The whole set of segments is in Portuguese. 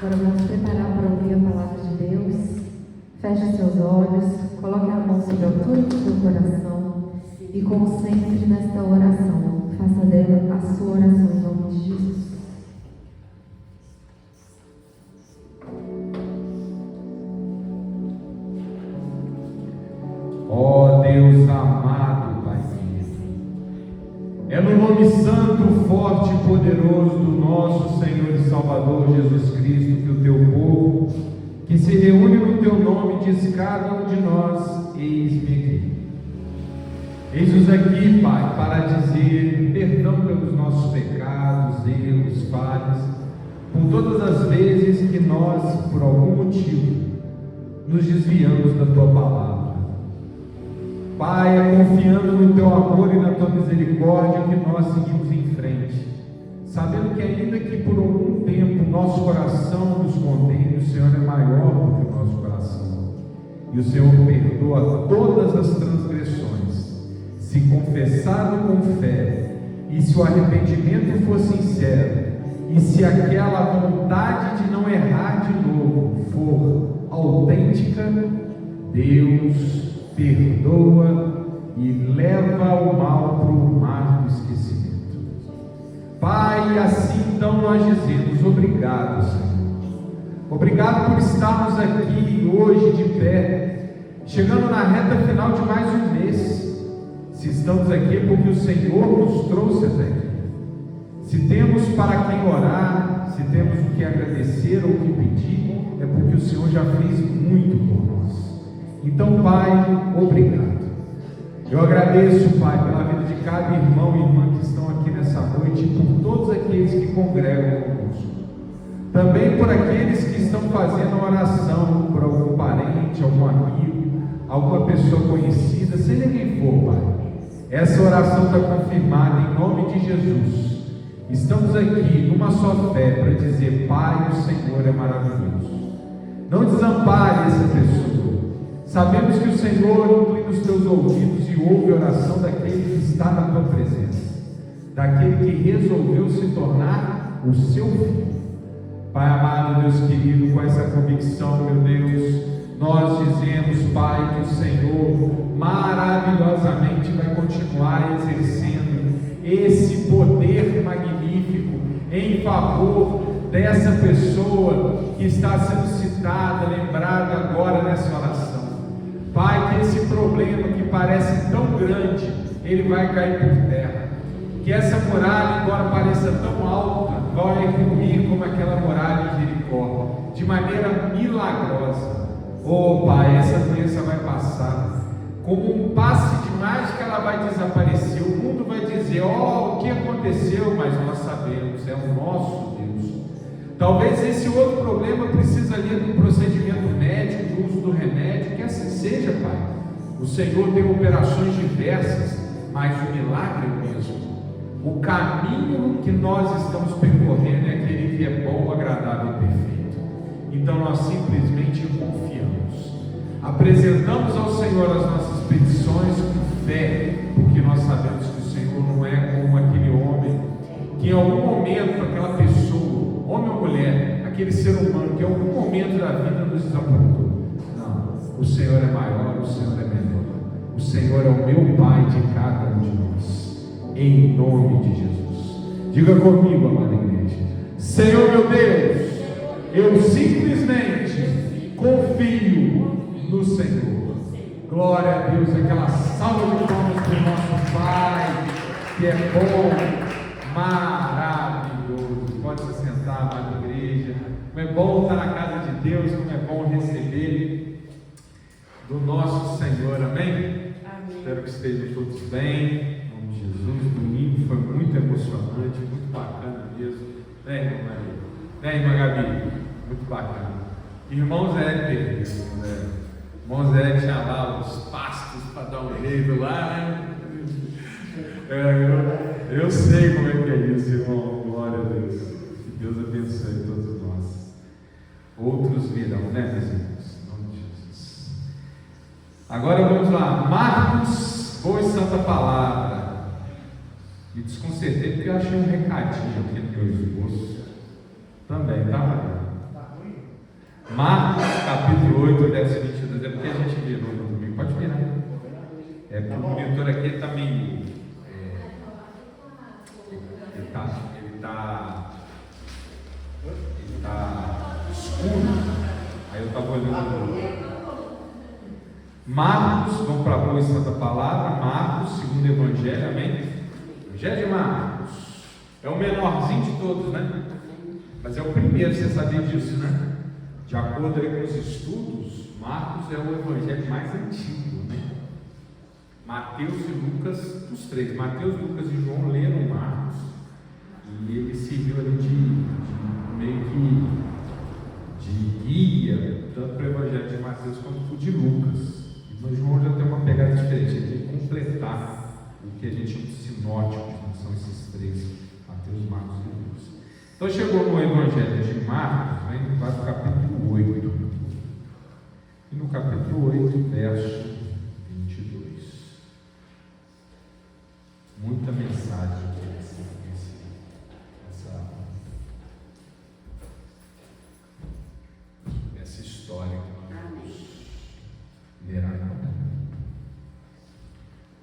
Agora vamos preparar para ouvir a palavra de Deus. Feche seus olhos, coloque a mão sobre a altura do seu coração e concentre nesta oração. Faça dela a sua oração em nome de Jesus. Ó Deus amado, Pai querido, é no nome santo, forte e poderoso do nosso Senhor e Salvador Jesus Cristo que o teu povo, que se reúne no teu nome, diz cada um de nós: eis-me aqui. Eis-nos aqui, Pai, para dizer perdão pelos nossos pecados, erros, falhas, por todas as vezes que nós, por algum motivo, nos desviamos da tua palavra. Pai, é confiando no teu amor e na tua misericórdia que nós seguimos em frente, sabendo que ainda que por algum tempo nosso coração nos condene, o Senhor é maior do que o nosso coração, e o Senhor perdoa todas as transgressões, se confessado com fé, e se o arrependimento for sincero, e se aquela vontade de não errar de novo for autêntica, Deus perdoa e leva o mal para o mar do esquecimento. Pai, assim então nós dizemos: obrigado, Senhor. Obrigado por estarmos aqui hoje de pé, chegando na reta final de mais um mês. Se estamos aqui é porque o Senhor nos trouxe até aqui. Se temos para quem orar, se temos o que agradecer ou o que pedir, é porque o Senhor já fez muito por nós. Então, Pai, obrigado. Eu agradeço, Pai, pela vida de cada irmão e irmã que estão aqui nessa noite, e por todos aqueles que congregam conosco. Também por aqueles que estão fazendo a oração por algum parente, algum amigo, alguma pessoa conhecida, seja quem for, Pai. Essa oração está confirmada em nome de Jesus. Estamos aqui numa só fé para dizer: Pai, o Senhor é maravilhoso. Não desampare essa pessoa. Sabemos que o Senhor inclina os teus ouvidos e ouve a oração daquele que está na tua presença, daquele que resolveu se tornar o seu filho. Pai amado, Deus querido, com essa convicção, meu Deus, nós dizemos, Pai, que o Senhor maravilhosamente vai continuar exercendo esse poder magnífico em favor dessa pessoa que está sendo citada, lembrada agora nessa oração. Pai, que esse problema que parece tão grande, ele vai cair por terra. Que essa muralha, embora pareça tão alta, vai ruir como aquela muralha de Jericó, de maneira milagrosa. Oh Pai, essa doença vai passar. Como um passe de mágica, ela vai desaparecer. O mundo vai dizer: ó, o que aconteceu? Mas nós sabemos, é o nosso Deus. Talvez esse outro problema precisa ali do procedimento médico, do uso do remédio, que assim seja, Pai. O Senhor tem operações diversas, mas o milagre é o mesmo. O caminho que nós estamos percorrendo é aquele que é bom, agradável e perfeito. Então nós simplesmente confiamos, apresentamos ao Senhor as nossas petições com fé, porque nós sabemos que o Senhor não é como aquele homem que em algum momento, aquela pessoa, homem ou mulher, aquele ser humano que em algum momento da vida nos desapontou. Não, o Senhor é maior, o Senhor é menor. O Senhor é o meu Pai de cada um de nós, em nome de Jesus. Diga comigo, amada igreja: Senhor meu Deus, eu simplesmente confio no Senhor. Glória a Deus, aquela salva de palmas para o nosso Pai, que é bom, maravilhoso. Pode se sentar, amada igreja. Como é bom estar na casa de Deus, como é bom receber do nosso Senhor, amém? Amém. Espero que estejam todos bem, em nome de Jesus. Domingo foi muito emocionante, muito bacana mesmo. Né, irmã Maria? Né, irmã Gabi? Muito bacana. Irmão Zé teve, né? Irmão Zé tinha lá os pastos para dar um jeito lá, né? Eu sei como é que é isso, irmão. Glória a Deus. Que Deus abençoe todos nós. Outros virão, né, meus irmãos? Em nome de Jesus. Agora vamos lá. Marcos, boa e santa palavra. Me desconcertei porque eu achei um recadinho aqui no meu esboço. Também, tá, Maria? Marcos, capítulo 8, verso 22. É porque a gente virou no domingo. Pode virar. É porque o monitor aqui está meio. Ele está escuro. Aí eu estava olhando. Marcos, vamos para a boa e santa palavra. Marcos, segundo evangelho, amém? Evangelho de Marcos. É o menorzinho de todos, né? Mas é o primeiro, você sabia disso, né? De acordo com os estudos, Marcos é o evangelho mais antigo, né? Mateus e Lucas, os três, Mateus, Lucas e João leram Marcos, e ele serviu ali de meio que de guia, tanto para o evangelho de Mateus quanto para o de Lucas. Mas João já tem uma pegada diferente, ele tem que completar o que a gente chama de sinótico, que são esses três Mateus, Marcos e Lucas. Então chegou no Evangelho de Marcos, vai para o capítulo 8. E no capítulo 8, verso 22. Muita mensagem essa história que nós vamos ler agora.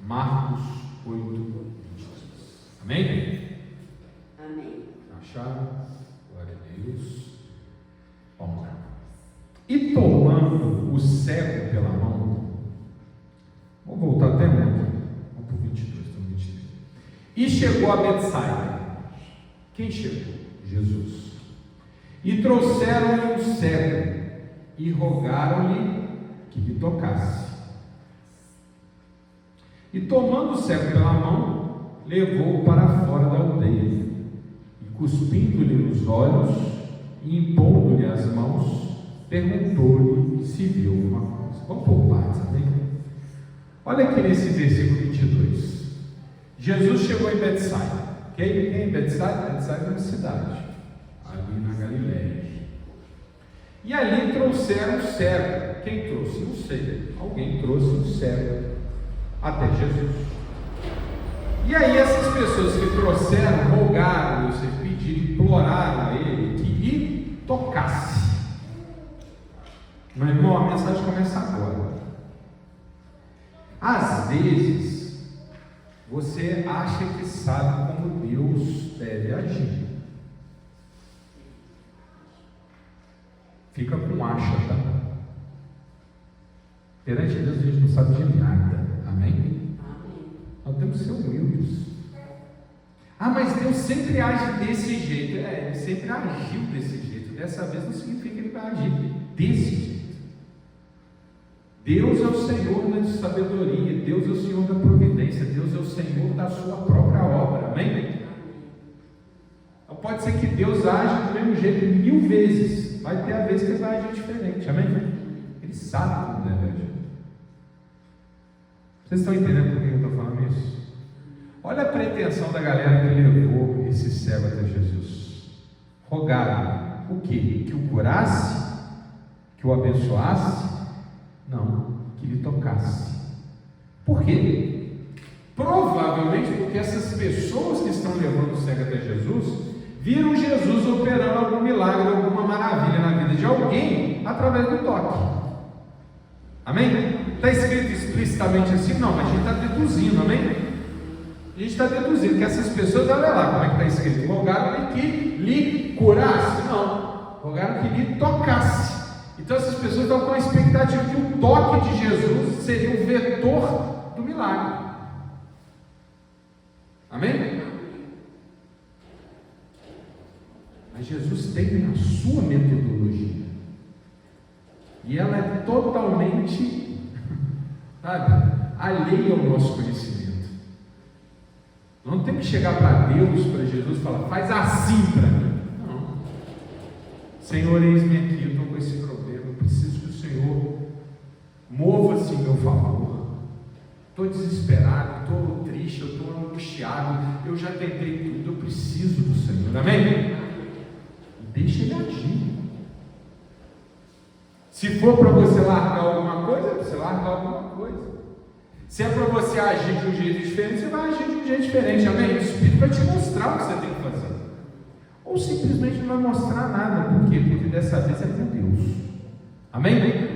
Marcos 8, 22. Amém? Amém. Acharam? Glória a Deus. Vamos lá. E tomando o cego pela mão, vou voltar até muito. Vamos para o 22, então 23. E chegou a Betsaida. Quem chegou? Jesus. E trouxeram-lhe um cego e rogaram-lhe que lhe tocasse. E tomando o cego pela mão, levou-o para fora da aldeia, e cuspindo-lhe nos olhos e impondo-lhe as mãos, perguntou-lhe se viu alguma coisa. Vamos por partes, amém? Olha aqui nesse versículo 22. Jesus chegou em Betsaida. Quem é em Betsaida? Betsaida é uma cidade, ali na Galileia. E ali trouxeram o cego. Quem trouxe? Não sei. Alguém trouxe o cego até Jesus. E aí essas pessoas que trouxeram, rogaram, ou seja, pediram, imploraram a ele que lhe tocasse. Meu irmão, a mensagem começa agora. Às vezes, você acha que sabe como Deus deve agir. Fica com acha, tá? Perante Deus a gente não sabe de nada. Amém? Nós temos que ser humildes. Ah, mas Deus sempre age desse jeito. Ele sempre agiu desse jeito. Dessa vez não significa que Ele vai agir desse jeito. Deus é o Senhor da sabedoria. Deus é o Senhor da providência. Deus é o Senhor da sua própria obra. Amém? Então pode ser que Deus age do mesmo jeito 1000 vezes. Vai ter a vez que Ele vai agir diferente. Amém? Ele sabe como deve agir. Vocês estão entendendo por que eu estou falando isso? Olha a pretensão da galera que levou esse cego até Jesus. Rogaram o quê? Que o curasse? Que o abençoasse? Não, que lhe tocasse. Por quê? Provavelmente porque essas pessoas que estão levando o cego até Jesus viram Jesus operando algum milagre, alguma maravilha na vida de alguém através do toque. Amém? Está escrito explicitamente assim? Não, mas a gente está deduzindo, amém? A gente está deduzindo que essas pessoas, olha lá como é que está escrito, rogaram que lhe curasse? Não, rogaram que lhe tocasse. Então essas pessoas estão com a expectativa que o toque de Jesus seria o vetor do milagre. Amém? Mas Jesus tem a sua metodologia. E ela é totalmente, sabe, alheia ao nosso conhecimento. Não tem que chegar para Deus, para Jesus, e falar, faz assim para mim. Não. Senhor, eis-me aqui, eu estou com esse problema, eu preciso que o Senhor mova-se em meu favor. Estou desesperado, estou triste, eu estou angustiado, eu já tentei tudo, eu preciso do Senhor. Amém? E deixa Ele agir. Se for para você largar alguma coisa, você larga alguma coisa. Se é para você agir de um jeito diferente, você vai agir de um jeito diferente. Amém? O Espírito vai te mostrar o que você tem que fazer. Ou simplesmente não vai mostrar nada. Por quê? Porque dessa vez é com Deus. Amém?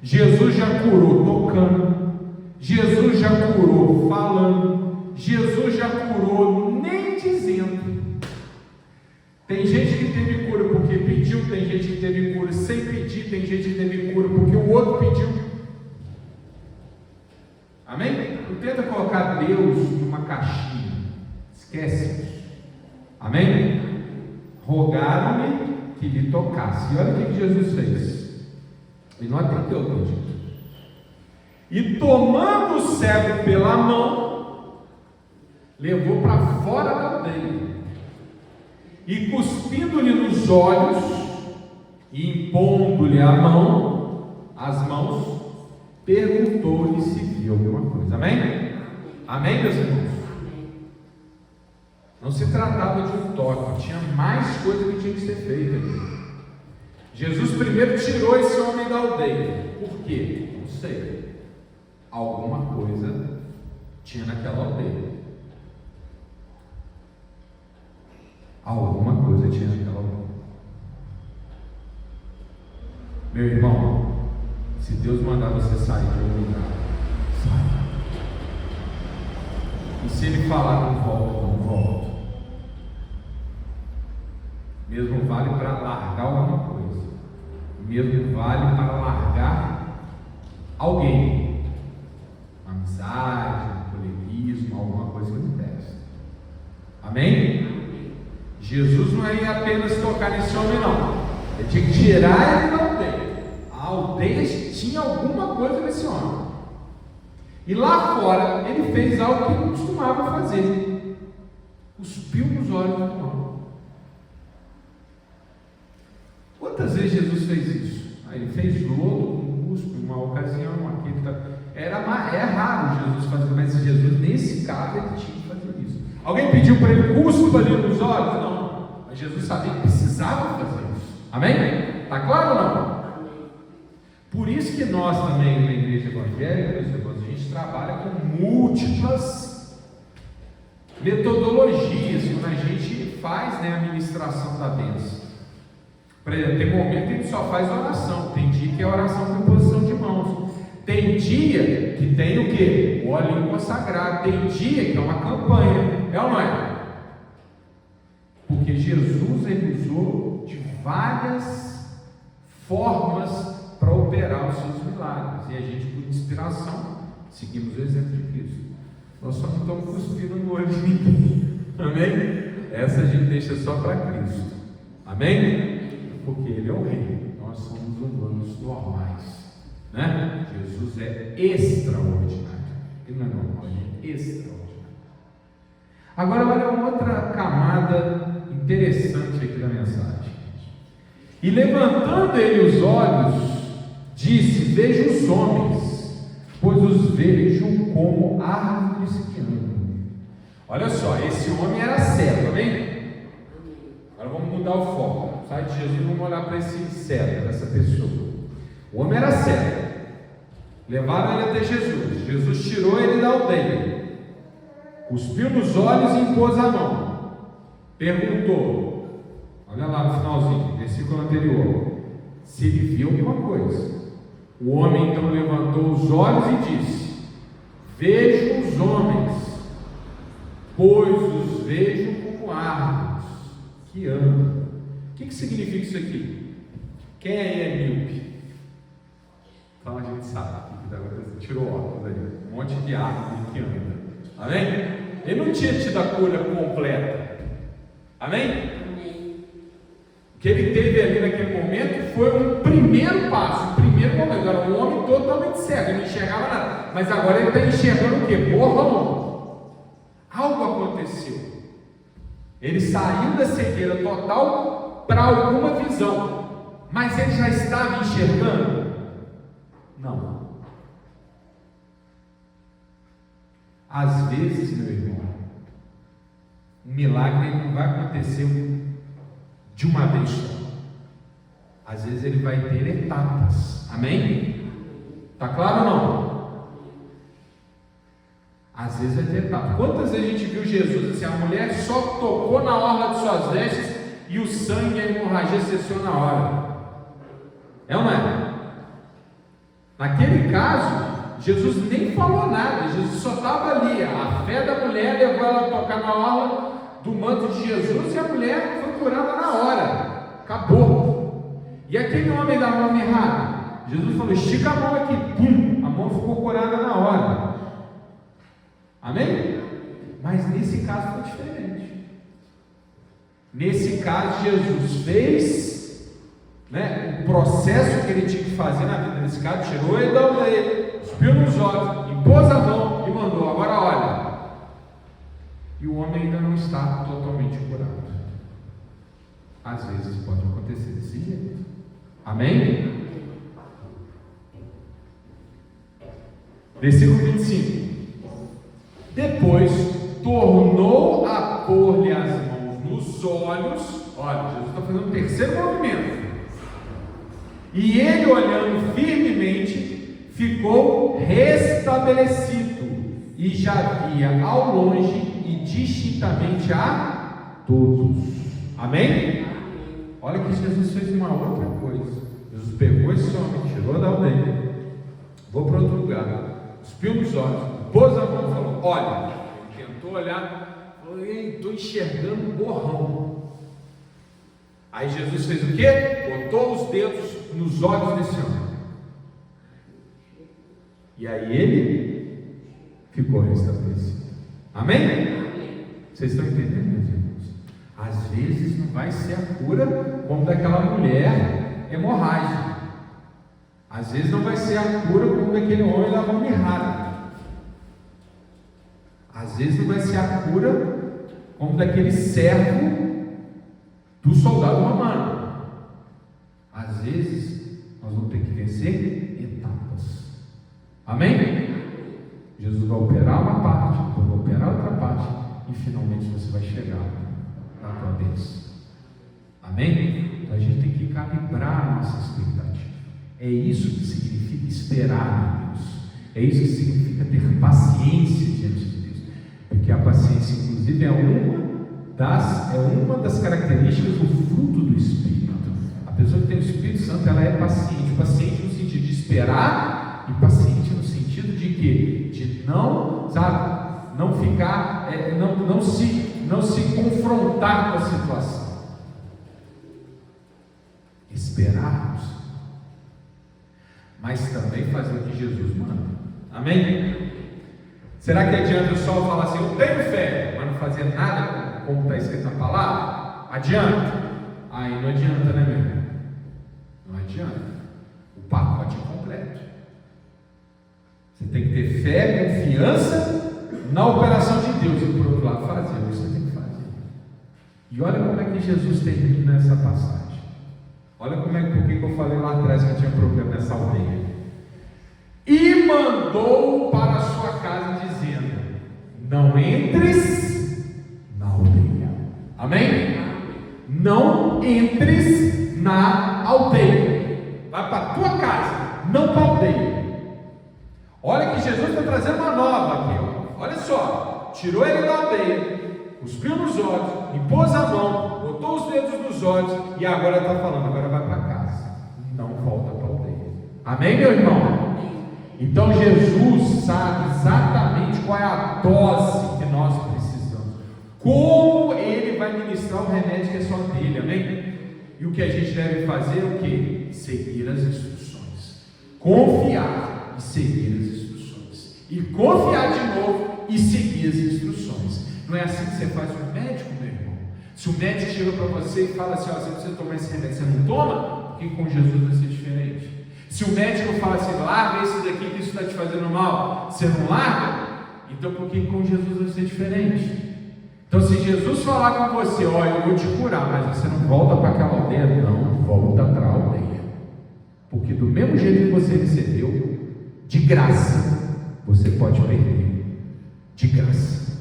Jesus já curou tocando. Jesus já curou falando. Jesus já curou nem dizendo. Tem gente que teve cura porque pediu, tem gente que teve cura sem pedir, tem gente que teve cura porque o outro pediu. Amém? Não tenta colocar Deus numa caixinha. Esquece. Amém? Rogaram-lhe que lhe tocasse. E olha o que Jesus fez. E não atendeu o pedido. E tomando o cego pela mão, levou para fora da aldeia. E cuspindo-lhe nos olhos e impondo-lhe as mãos, perguntou-lhe se viu alguma coisa. Amém? Amém, meus irmãos? Não se tratava de um toque, tinha mais coisa que tinha que ser feita aqui. Jesus primeiro tirou esse homem da aldeia. Por quê? Não sei. Alguma coisa tinha naquela aldeia. Alguma coisa tinha naquela aldeia. Meu irmão, se Deus mandar você sair de um lugar, sai. E se Ele falar não volta, não volta. Mesmo vale para largar alguma coisa. Mesmo vale para largar alguém. Uma amizade, um coleguismo, alguma coisa que não presta. Amém? Jesus não ia apenas tocar nesse homem, não. Ele tinha que tirar ele da aldeia. A aldeia tinha alguma coisa nesse homem. E lá fora, ele fez algo que não costumava fazer. Cuspiu nos olhos do homem. Quantas vezes Jesus fez isso? Ele fez lodo com cuspe, uma ocasião, aqui. É raro Jesus fazer, mas Jesus, nesse caso, ele tinha que fazer isso. Alguém pediu para ele cuspa ali nos olhos? Não. Mas Jesus sabia que precisava fazer isso. Amém? Está claro ou não? Por isso que nós também, na igreja evangélica, meus irmãos, a gente trabalha com múltiplas metodologias quando a gente faz, a ministração da bênção. Por exemplo, tem momento que a gente só faz oração. Tem dia que é oração com imposição de mãos. Tem dia que tem o quê? O óleo consagrado. Tem dia que é uma campanha. É ou não é? Porque Jesus, ele usou de várias formas para operar os seus milagres. E a gente, por inspiração, seguimos o exemplo de Cristo. Nós só não estamos cuspindo no olho de ninguém. Amém? Essa a gente deixa só para Cristo. Amém? Porque Ele é o Rei. Nós somos humanos normais. Né? Jesus é extraordinário. Ele não é normal, ele é extraordinário. Agora, olha uma outra camada interessante aqui da mensagem. E levantando ele os olhos, disse: vejo os homens, pois os vejo como árvores que andam. Olha só, esse homem era cego, amém? Agora vamos mudar o foco. Sai de Jesus, vamos olhar para esse cego, essa pessoa. O homem era cego. Levaram ele até Jesus. Jesus tirou ele da aldeia, cuspiu nos olhos e impôs a mão. Perguntou, olha lá no finalzinho, versículo anterior, se ele viu alguma coisa. O homem então levantou os olhos e disse: vejo os homens, pois os vejo como árvores que andam. O que significa isso aqui? Quem aí é míope? Então a gente sabe o que está acontecendo. Tirou óculos aí, um monte de árvore que anda. Amém? Ele não tinha tido a cura completa. Amém? O que ele teve ali naquele momento foi um primeiro passo, um primeiro momento. Era um homem totalmente cego, ele não enxergava nada. Mas agora ele está enxergando o quê? Morrão. Algo aconteceu. Ele saiu da cegueira total para alguma visão. Mas ele já estava enxergando? Não. Às vezes, meu irmão, um milagre não vai acontecer de uma vez só. Às vezes ele vai ter etapas. Amém? Está claro ou não? Às vezes vai ter etapas. Quantas vezes a gente viu Jesus assim, a mulher só tocou na orla de suas vestes e o sangue e a hemorragia cessou na hora? É ou não é? Naquele caso, Jesus nem falou nada, Jesus só estava ali. A fé da mulher levou ela a tocar na orla do manto de Jesus e a mulher foi curada na hora. Acabou. E aquele homem da mão errada, Jesus falou: estica a mão aqui, pum, a mão ficou curada na hora. Amém? Mas nesse caso foi diferente. Nesse caso, Jesus fez o processo que ele tinha que fazer na vida desse cara, tirou ele da aldeia, cuspiu nos olhos, impôs a mão e mandou: agora olha. E o homem ainda não está totalmente curado. Às vezes pode acontecer desse jeito. Amém? Versículo 25. Depois tornou a pôr-lhe as mãos nos olhos. Olha, Jesus está fazendo um terceiro movimento. E ele, olhando firmemente, ficou restabelecido e já via ao longe e distintamente a todos. Amém? Olha que Jesus fez uma outra coisa. Jesus pegou esse homem, tirou da aldeia, vou para outro lugar, espiou nos olhos, pôs a mão e falou: olha. Ele tentou olhar, falou: estou enxergando um borrão. Aí Jesus fez o quê? Botou os dedos nos olhos desse homem. E aí ele ficou restabelecido. Amém? Vocês estão entendendo, meus irmãos? Às vezes não vai ser a cura como daquela mulher hemorrágica. Às vezes não vai ser a cura como daquele homem da mão mirrada. Às vezes não vai ser a cura como daquele servo do soldado romano. Às vezes nós vamos ter que vencer etapas. Amém? Jesus vai operar uma parte, vai operar outra parte, e finalmente você vai chegar na tua bênção. Amém? Então a gente tem que calibrar a nossa expectativa. É isso que significa esperar em Deus. É isso que significa ter paciência diante de Deus. Porque a paciência, inclusive, é uma das características do fruto do Espírito. A pessoa que tem o Espírito Santo, ela é paciente. Paciente no sentido de esperar, e paciente no sentido de quê? De não, sabe, não ficar, não se confrontar com a situação. Esperarmos, mas também fazer o que Jesus manda. Amém? Será que adianta só falar assim: eu tenho fé, mas não fazer nada como está escrito na palavra? Adianta? Aí não adianta, né, meu irmão? Não adianta. O pacote é completo. Você tem que ter fé, confiança na operação de Deus, e por outro lado fazer o que você tem que fazer. E olha como é que Jesus termina essa passagem. Olha como é que eu falei lá atrás que tinha problema nessa aldeia. E mandou para a sua casa dizendo: não entres na aldeia. Amém? Não entres na aldeia. Vai para a tua casa, não para a aldeia. Olha que Jesus está trazendo uma nova aqui, ó. Olha só, tirou ele da aldeia, cuspiu nos olhos, impôs a mão, botou os dedos nos olhos, e agora está falando: agora vai para casa, não volta para a aldeia. Amém, meu irmão? Então Jesus sabe exatamente qual é a dose que nós precisamos, como ele vai ministrar o remédio que é só dele. Amém? E o que a gente deve fazer é o quê? Seguir as instruções, confiar e seguir as instruções, e confiar de novo e seguir as instruções. Não é assim que você faz com o médico, meu irmão? Se o médico chega para você e fala assim: ó, você precisa tomar esse remédio, você não toma? Porque com Jesus vai ser diferente. Se o médico fala assim: larga isso daqui que isso está te fazendo mal, você não larga? Então porque com Jesus vai ser diferente. Então se Jesus falar com você: ó, eu vou te curar, mas você não volta para aquela aldeia, não volta para a aldeia. Porque do mesmo jeito que você recebeu, de graça, você pode perder. De graça.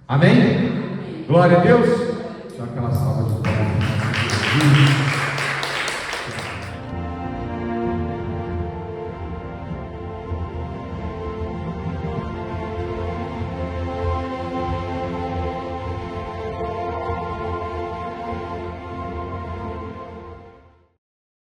Amém? Glória a Deus. Só aquela salva de palmas.